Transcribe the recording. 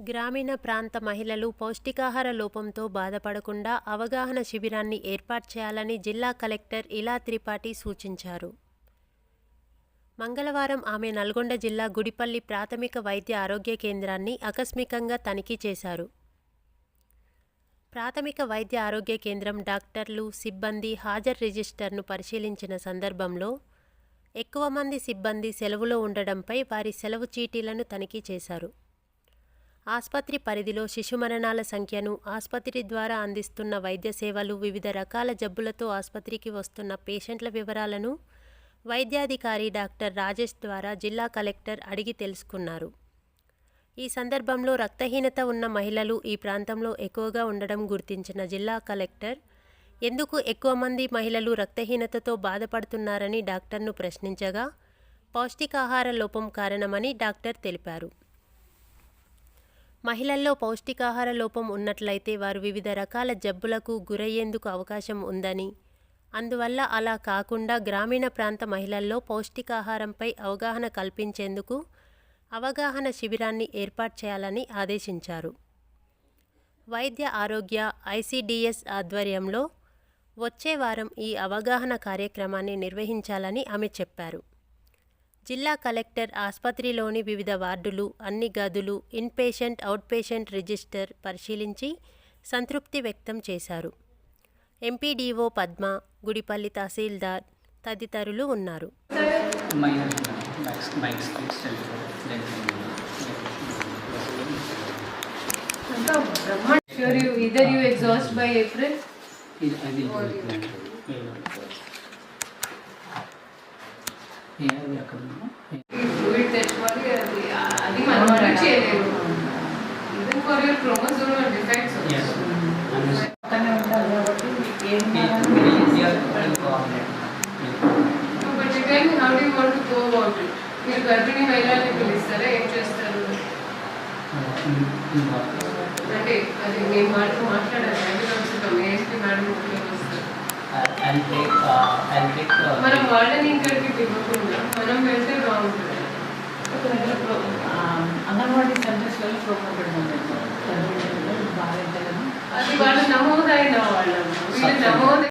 గ్రామీణ ప్రాంత మహిళలు పౌష్టికాహార లోపంతో బాధపడకుండా అవగాహన శిబిరాన్ని ఏర్పాటు చేయాలని జిల్లా కలెక్టర్ ఇలా త్రిపాఠి సూచించారు. మంగళవారం ఆమె నల్గొండ జిల్లా గుడిపల్లి ప్రాథమిక వైద్య ఆరోగ్య కేంద్రాన్ని ఆకస్మికంగా తనిఖీ చేశారు. ప్రాథమిక వైద్య ఆరోగ్య కేంద్రం డాక్టర్లు, సిబ్బంది హాజరు రిజిస్టర్ను పరిశీలించిన సందర్భంలో ఎక్కువ మంది సిబ్బంది సెలవులో ఉండడంపై వారి సెలవు చీటీలను తనిఖీ చేశారు. ఆస్పత్రి పరిధిలో శిశు మరణాల సంఖ్యను, ఆస్పత్రి ద్వారా అందిస్తున్న వైద్య సేవలు, వివిధ రకాల జబ్బులతో ఆస్పత్రికి వస్తున్న పేషెంట్ల వివరాలను వైద్యాధికారి డాక్టర్ రాజేష్ ద్వారా జిల్లా కలెక్టర్ అడిగి తెలుసుకున్నారు. ఈ సందర్భంలో రక్తహీనత ఉన్న మహిళలు ఈ ప్రాంతంలో ఎక్కువగా ఉండడం గుర్తించిన జిల్లా కలెక్టర్ ఎందుకు ఎక్కువ మంది మహిళలు రక్తహీనతతో బాధపడుతున్నారని డాక్టర్ను ప్రశ్నించగా పౌష్టికాహార లోపం కారణమని డాక్టర్ తెలిపారు. మహిళల్లో పౌష్టికాహార లోపం ఉన్నట్లయితే వారు వివిధ రకాల జబ్బులకు గురయ్యేందుకు అవకాశం ఉందని, అందువల్ల అలా కాకుండా గ్రామీణ ప్రాంత మహిళల్లో పౌష్టికాహారంపై అవగాహన కల్పించేందుకు అవగాహన శిబిరాన్ని ఏర్పాటు చేయాలని ఆదేశించారు. వైద్య ఆరోగ్య ఐసిడిఎస్ ఆధ్వర్యంలో వచ్చే వారం ఈ అవగాహన కార్యక్రమాన్ని నిర్వహించాలని ఆమె చెప్పారు. జిల్లా కలెక్టర్ ఆస్పత్రిలోని వివిధ వార్డులు, అన్ని గదులు, ఇన్పేషెంట్, అవుట్పేషెంట్ రిజిస్టర్ పరిశీలించి సంతృప్తి వ్యక్తం చేశారు. ఎంపీడీఓ పద్మ, గుడిపల్లి తహసీల్దార్ తదితరులు ఉన్నారు. ఫ్లూయిడ్ తెచ్చుకోవాలి, అది మనం అడిగి చేయలేము. Even for your chromosomal defects పక్కనే ఉంటారు కాబట్టి but again how do you want to go about it? మీరు గర్భిణీ మహిళల్ని పిలుస్తారా? ఏం చేస్తారు? అంటే అది మేము మాట్లాడాలి ఏఎస్పీ మేడం మనం వాళ్ళని ఇంకడికి ఇవ్వకుండా మనం వెళ్తే బాగుంటుంది.